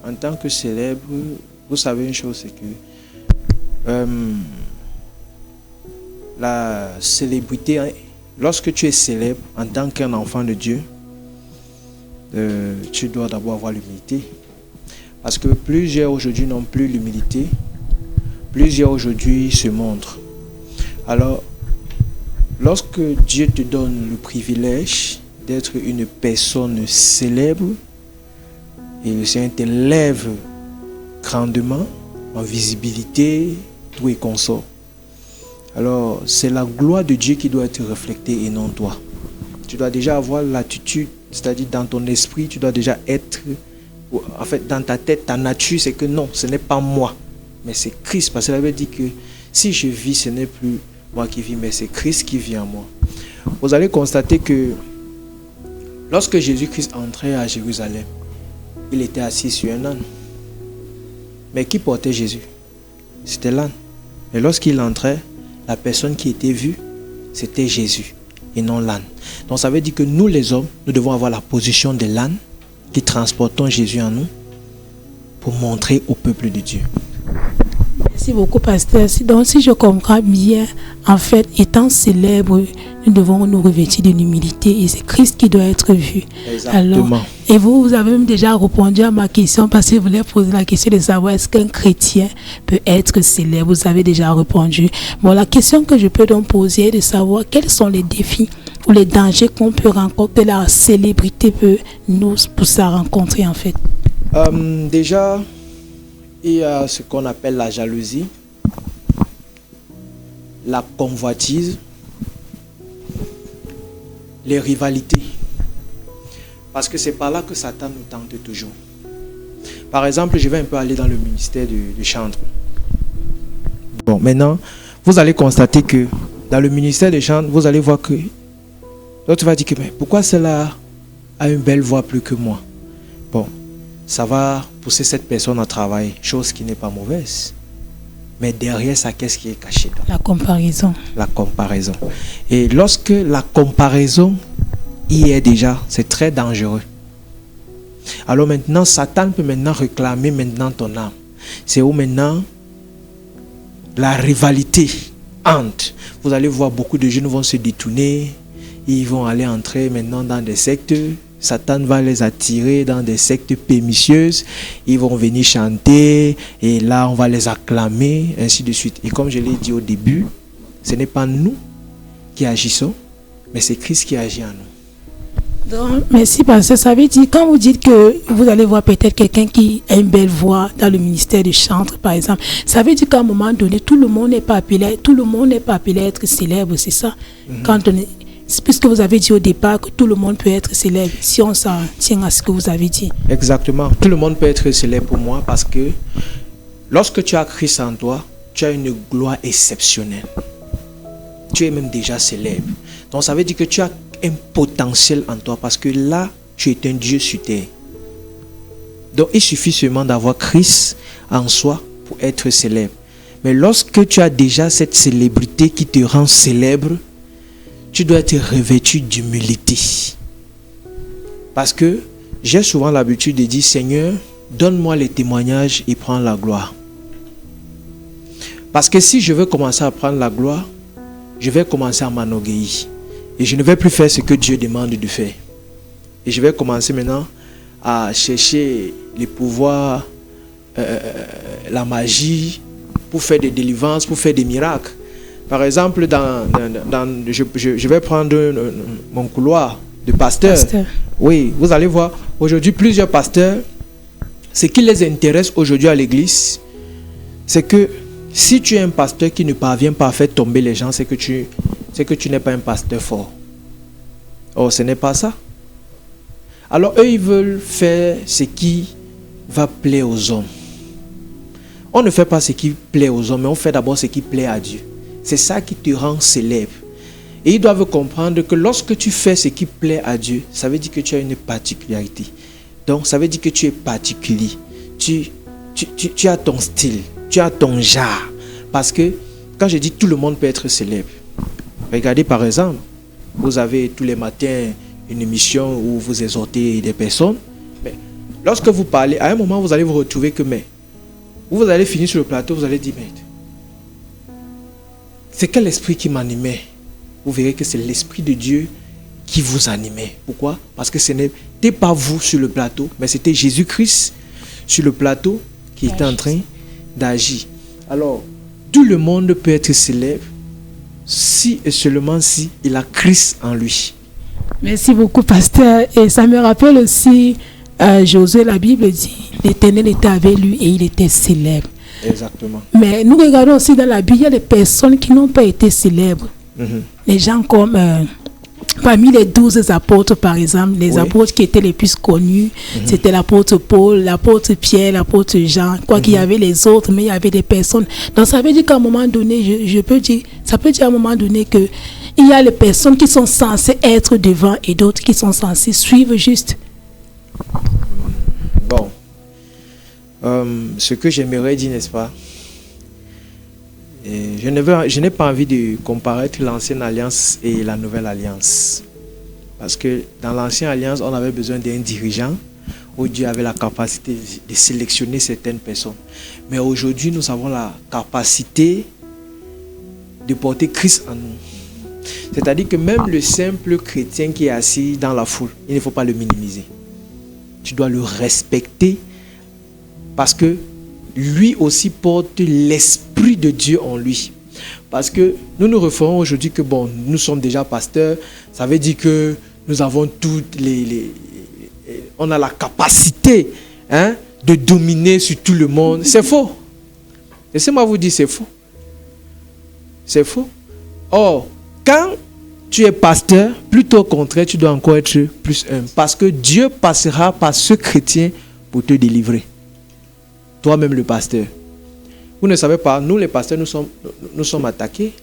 en tant que célèbre, vous savez une chose, c'est que la célébrité, hein, lorsque tu es célèbre en tant qu'un enfant de Dieu, tu dois d'abord avoir l'humilité. Parce que plusieurs aujourd'hui n'ont plus l'humilité. Plusieurs aujourd'hui se montrent. Alors, lorsque Dieu te donne le privilège d'être une personne célèbre, et le Seigneur t'élève grandement en visibilité, tout et consort. Alors, c'est la gloire de Dieu qui doit être reflétée et non toi. Tu dois déjà avoir l'attitude, c'est-à-dire dans ton esprit, tu dois déjà être, en fait, dans ta tête, ta nature, c'est que non, ce n'est pas moi, mais c'est Christ. Parce que ça veut dire que si je vis, ce n'est plus moi qui vis, mais c'est Christ qui vit en moi. Vous allez constater que lorsque Jésus-Christ entrait à Jérusalem, il était assis sur un âne. Mais qui portait Jésus? C'était l'âne. Et lorsqu'il entrait, la personne qui était vue, c'était Jésus et non l'âne. Donc ça veut dire que nous les hommes, nous devons avoir la position de l'âne qui transportons Jésus en nous pour montrer au peuple de Dieu. Merci beaucoup, pasteur. Donc, si je comprends bien, en fait, étant célèbre, nous devons nous revêtir de l'humilité et c'est Christ qui doit être vu. Exactement. Alors, et vous avez même déjà répondu à ma question parce que vous voulez poser la question de savoir est-ce qu'un chrétien peut être célèbre. Vous avez déjà répondu. Bon, la question que je peux donc poser est de savoir quels sont les défis ou les dangers qu'on peut rencontrer, que la célébrité peut nous pousser à rencontrer en fait. Déjà, il y a ce qu'on appelle la jalousie, la convoitise, les rivalités. Parce que c'est par là que Satan nous tente toujours. Par exemple, je vais un peu aller dans le ministère du chantre. Bon, maintenant, vous allez constater que dans le ministère des chantres, vous allez voir que l'autre va dire que mais pourquoi cela a une belle voix plus que moi? Bon, ça va pousser cette personne à travailler, chose qui n'est pas mauvaise. Mais derrière ça, qu'est-ce qui est caché? La comparaison. La comparaison. Et lorsque la comparaison y est déjà, c'est très dangereux. Alors maintenant, Satan peut maintenant réclamer maintenant ton âme. C'est où maintenant la rivalité entre. Vous allez voir beaucoup de jeunes vont se détourner, ils vont aller entrer maintenant dans des sectes. Satan va les attirer dans des sectes pernicieuses. Ils vont venir chanter et là on va les acclamer, ainsi de suite. Et comme je l'ai dit au début, ce n'est pas nous qui agissons, mais c'est Christ qui agit en nous. Donc, merci parce que ça veut dire, quand vous dites que vous allez voir peut-être quelqu'un qui a une belle voix dans le ministère du chantre, par exemple, ça veut dire qu'à un moment donné, tout le monde n'est pas appelé à être célèbre, c'est ça? Quand on est, puisque vous avez dit au départ que tout le monde peut être célèbre, si on s'en tient à ce que vous avez dit. Exactement, tout le monde peut être célèbre pour moi parce que lorsque tu as Christ en toi, tu as une gloire exceptionnelle. Tu es même déjà célèbre. Donc ça veut dire que tu as un potentiel en toi parce que là, tu es un Dieu sur terre. Donc il suffit seulement d'avoir Christ en soi pour être célèbre. Mais lorsque tu as déjà cette célébrité qui te rend célèbre, tu dois être revêtu d'humilité. Parce que j'ai souvent l'habitude de dire, Seigneur, donne-moi les témoignages et prends la gloire. Parce que si je veux commencer à prendre la gloire, je vais commencer à m'enorgueillir. Et je ne vais plus faire ce que Dieu demande de faire. Et je vais commencer maintenant à chercher les pouvoirs, la magie, pour faire des délivrances, pour faire des miracles. Par exemple, je vais prendre mon couloir de pasteur. Oui, vous allez voir, aujourd'hui, plusieurs pasteurs, ce qui les intéresse aujourd'hui à l'église, c'est que si tu es un pasteur qui ne parvient pas à faire tomber les gens, c'est que tu n'es pas un pasteur fort. Oh, ce n'est pas ça. Alors, eux, ils veulent faire ce qui va plaire aux hommes. On ne fait pas ce qui plaît aux hommes, mais on fait d'abord ce qui plaît à Dieu. C'est ça qui te rend célèbre. Et ils doivent comprendre que lorsque tu fais ce qui plaît à Dieu, ça veut dire que tu as une particularité. Donc, ça veut dire que tu es particulier. Tu as ton style, tu as ton genre. Parce que quand je dis tout le monde peut être célèbre, regardez par exemple, vous avez tous les matins une émission où vous exhortez des personnes. Mais lorsque vous parlez, à un moment, vous allez vous retrouver que, mais, vous allez finir sur le plateau, vous allez dire, mais, c'est quel esprit qui m'animait? Vous verrez que c'est l'esprit de Dieu qui vous animait. Pourquoi? Parce que ce n'était pas vous sur le plateau, mais c'était Jésus-Christ sur le plateau qui était en train d'agir. Alors, tout le monde peut être célèbre si et seulement si il a Christ en lui. Merci beaucoup, pasteur. Et ça me rappelle aussi, Josué, la Bible dit, l'Éternel était avec lui et il était célèbre. Exactement. Mais nous regardons aussi dans la Bible, il y a des personnes qui n'ont pas été célèbres. Les gens comme, parmi les 12 apôtres, par exemple, les apôtres qui étaient les plus connus, c'était l'apôtre Paul, l'apôtre Pierre, l'apôtre Jean. Quoi qu'il y avait les autres, mais il y avait des personnes. Donc ça veut dire qu'à un moment donné, je peux dire, ça peut dire à un moment donné que il y a les personnes qui sont censées être devant et d'autres qui sont censées suivre juste. Bon. Ce que j'aimerais dire, n'est-ce pas? Et je n'ai pas envie de comparer l'ancienne alliance et la nouvelle alliance. Parce que dans l'ancienne alliance, on avait besoin d'un dirigeant où Dieu avait la capacité de sélectionner certaines personnes. Mais aujourd'hui, nous avons la capacité de porter Christ en nous. C'est-à-dire que même le simple chrétien qui est assis dans la foule, il ne faut pas le minimiser. Tu dois le respecter parce que lui aussi porte l'esprit de Dieu en lui. Parce que nous nous référons aujourd'hui que bon, nous sommes déjà pasteurs. Ça veut dire que nous avons toutes on a la capacité de dominer sur tout le monde. C'est faux. Laissez-moi vous dire, c'est faux. C'est faux. Or, quand tu es pasteur, plutôt au contraire, tu dois encore être plus humble. Parce que Dieu passera par ce chrétien pour te délivrer. Toi-même le pasteur. Vous ne savez pas, nous les pasteurs, nous sommes attaqués.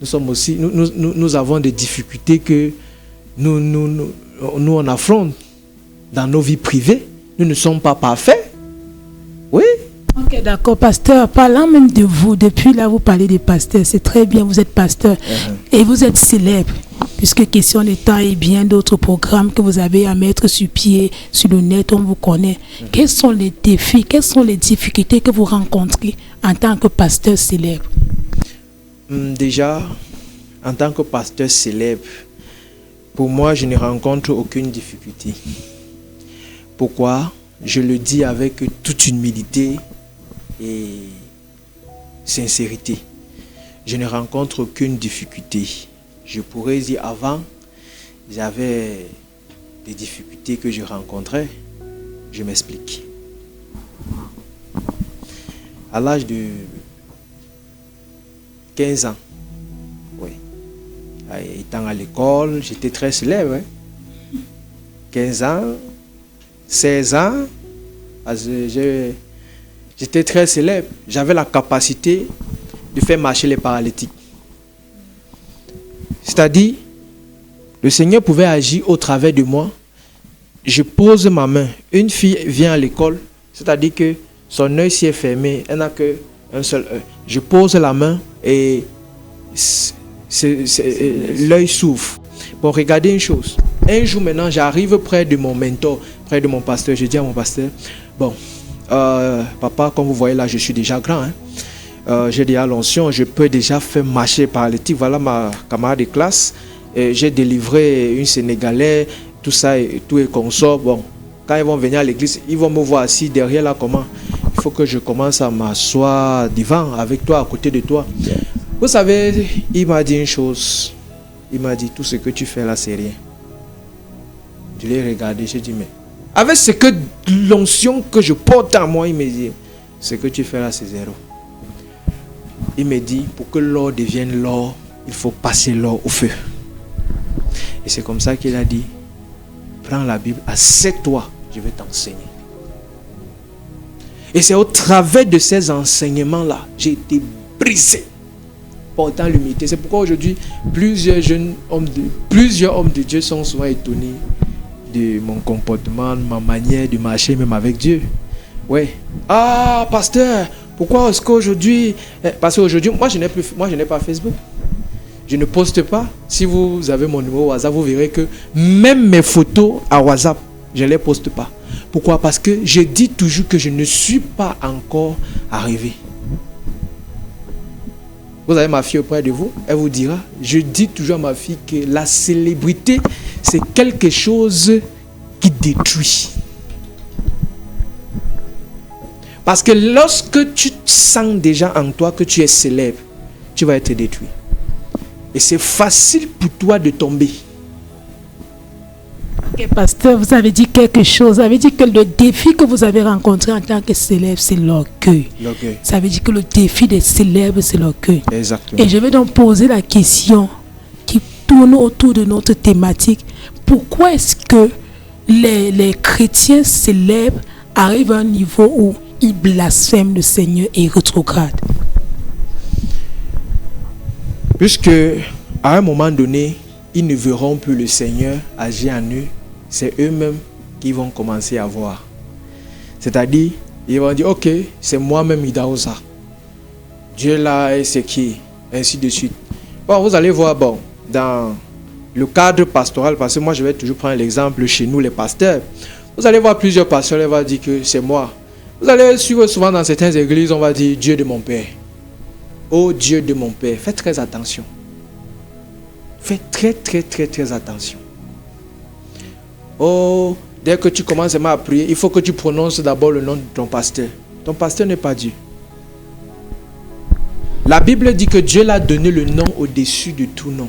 Nous sommes aussi, nous avons des difficultés que nous on affronte dans nos vies privées. Nous ne sommes pas parfaits. Oui. Ok, d'accord, pasteur. Parlant même de vous, depuis là, vous parlez des pasteurs. C'est très bien, vous êtes pasteur. Et vous êtes célèbre. Puisque question de temps et bien d'autres programmes que vous avez à mettre sur pied, sur le net, on vous connaît. Quels sont les défis, quelles sont les difficultés que vous rencontrez en tant que pasteur célèbre? Déjà, en tant que pasteur célèbre, pour moi, je ne rencontre aucune difficulté. Pourquoi? Je le dis avec toute humilité et sincérité. Je ne rencontre aucune difficulté. Je pourrais dire avant, j'avais des difficultés que je rencontrais. Je m'explique. À l'âge de 15 ans, oui, étant à l'école, j'étais très célèbre. 15 ans, 16 ans, j'étais très célèbre. J'avais la capacité de faire marcher les paralytiques. C'est-à-dire, le Seigneur pouvait agir au travers de moi. Je pose ma main. Une fille vient à l'école, c'est-à-dire que son œil s'y est fermé. Elle n'a qu'un seul œil. Je pose la main et l'œil s'ouvre. Bon, regardez une chose. Un jour maintenant, j'arrive près de mon mentor, près de mon pasteur. Je dis à mon pasteur, bon, papa, comme vous voyez là, je suis déjà grand. J'ai déjà l'onction, je peux déjà faire marcher paralytique. Voilà ma camarade de classe. J'ai délivré une Sénégalaise, tout ça et tout est consort. Bon, quand ils vont venir à l'église, ils vont me voir assis derrière là comment. Il faut que je commence à m'asseoir devant, avec toi, à côté de toi. Vous savez, il m'a dit une chose. Il m'a dit, tout ce que tu fais là, c'est rien. Je l'ai regardé, j'ai dit, mais avec ce que l'onction que je porte en moi, il me dit, ce que tu fais là, c'est zéro. Il me dit, pour que l'or devienne l'or, il faut passer l'or au feu. Et c'est comme ça qu'il a dit, prends la Bible, assieds-toi, je vais t'enseigner. Et c'est au travers de ces enseignements-là, j'ai été brisé, portant l'humilité. C'est pourquoi aujourd'hui, plusieurs hommes de Dieu sont souvent étonnés de mon comportement, de ma manière de marcher même avec Dieu. Ouais. Ah, pasteur, pourquoi est-ce qu'aujourd'hui... Parce qu'aujourd'hui, moi je n'ai pas Facebook. Je ne poste pas. Si vous avez mon numéro WhatsApp, vous verrez que même mes photos à WhatsApp, je ne les poste pas. Pourquoi? Parce que je dis toujours que je ne suis pas encore arrivé. Vous avez ma fille auprès de vous, elle vous dira, je dis toujours à ma fille que la célébrité, c'est quelque chose qui détruit. Parce que lorsque tu sens déjà en toi que tu es célèbre, tu vas être détruit. Et c'est facile pour toi de tomber. Ok, pasteur, vous avez dit quelque chose. Vous avez dit que le défi que vous avez rencontré en tant que célèbre, c'est l'orgueil. L'orgueil. Ça veut dire que le défi des célèbres, c'est l'orgueil. Exactement. Et je vais donc poser la question qui tourne autour de notre thématique. Pourquoi est-ce que les chrétiens célèbres arrivent à un niveau où ils blasphèment le Seigneur et rétrogradent? Puisque à un moment donné, ils ne verront plus le Seigneur agir en eux, c'est eux-mêmes qui vont commencer à voir. C'est-à-dire, ils vont dire, ok, c'est moi-même Idaosa. Dieu là est ce qui est, ainsi de suite. Bon, vous allez voir, bon, dans le cadre pastoral, parce que moi je vais toujours prendre l'exemple chez nous les pasteurs. Vous allez voir plusieurs pasteurs, ils vont dire que c'est moi. Vous allez suivre souvent dans certaines églises, on va dire Dieu de mon Père. Oh Dieu de mon Père, faites très attention. Faites très attention. Oh, dès que tu commences à prier, il faut que tu prononces d'abord le nom de ton pasteur. Ton pasteur n'est pas Dieu. La Bible dit que Dieu l'a donné le nom au-dessus de tout nom.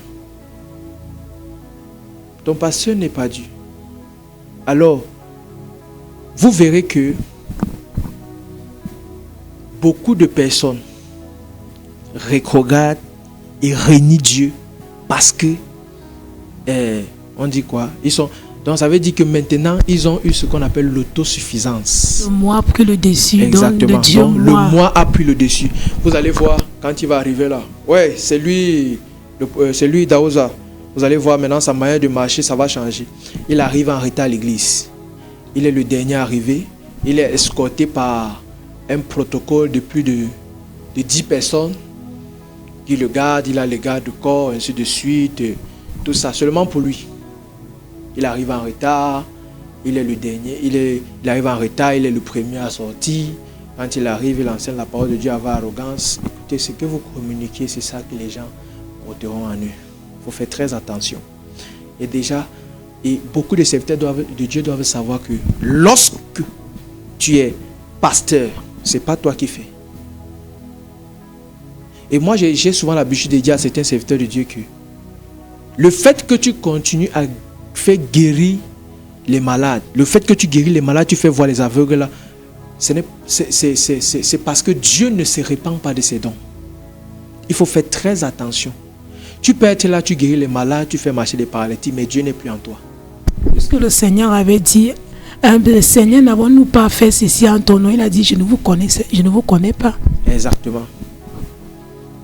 Ton pasteur n'est pas Dieu. Alors, vous verrez que beaucoup de personnes rétrogradent et renient Dieu parce que, on dit quoi? Donc ça veut dire que maintenant, ils ont eu ce qu'on appelle l'autosuffisance. Le moi a pris le dessus. Exactement. Donc, Dieu, donc le moi a pris le dessus. Vous allez voir quand il va arriver là. Ouais, c'est lui Daosa. Vous allez voir maintenant sa manière de marcher, ça va changer. Il arrive en retard à l'église. Il est le dernier arrivé. Il est escorté par un protocole de plus de 10 personnes qui le gardent. Il a les gardes de corps, ainsi de suite. Tout ça, seulement pour lui. Il arrive en retard. Il est le dernier. Il arrive en retard. Il est le premier à sortir. Quand il arrive, il enseigne la parole de Dieu avec arrogance. Écoutez, ce que vous communiquez, c'est ça que les gens porteront en eux. Il faut faire très attention. Et déjà, beaucoup de serviteurs de Dieu doivent savoir que lorsque tu es pasteur, ce n'est pas toi qui fais. Et moi, j'ai souvent l'habitude de dire à certains serviteurs de Dieu que le fait que tu continues à faire guérir les malades, le fait que tu guéris les malades, tu fais voir les aveugles là, c'est parce que Dieu ne se répand pas de ses dons. Il faut faire très attention. Tu peux être là, tu guéris les malades, tu fais marcher les paralytiques, mais Dieu n'est plus en toi. Puisque le Seigneur avait dit, le Seigneur, n'avons-nous pas fait ceci en ton nom? Il a dit, je ne vous connais pas. Exactement.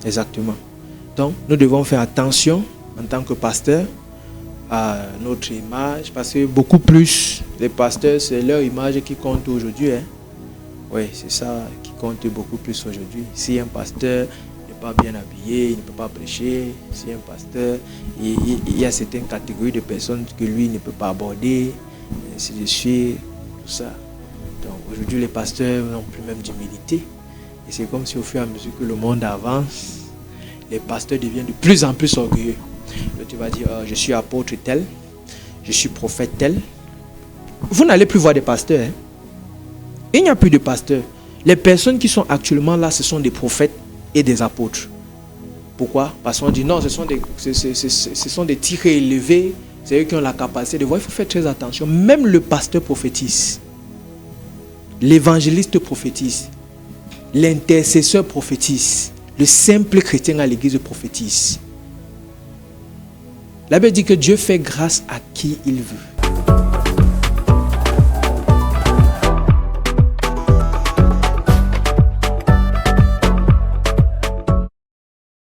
Exactement. Donc, nous devons faire attention en tant que pasteur à notre image, parce que beaucoup plus, les pasteurs, c'est leur image qui compte aujourd'hui. Hein? Oui, c'est ça qui compte beaucoup plus aujourd'hui. Si un pasteur n'est pas bien habillé, il ne peut pas prêcher. Si un pasteur, il y a certaines catégories de personnes que lui ne peut pas aborder, ainsi de suite, tout ça. Donc aujourd'hui, les pasteurs n'ont plus même d'humilité. Et c'est comme si au fur et à mesure que le monde avance, les pasteurs deviennent de plus en plus orgueilleux. Donc tu vas dire, je suis apôtre tel, je suis prophète tel. Vous n'allez plus voir des pasteurs. Hein? Il n'y a plus de pasteurs. Les personnes qui sont actuellement là, ce sont des prophètes et des apôtres. Pourquoi? Parce qu'on dit non, ce sont des tirés élevés, c'est eux qui ont la capacité de voir. Il faut faire très attention. Même le pasteur prophétise. L'évangéliste prophétise. L'intercesseur prophétise. Le simple chrétien à l'église prophétise. La Bible dit que Dieu fait grâce à qui il veut.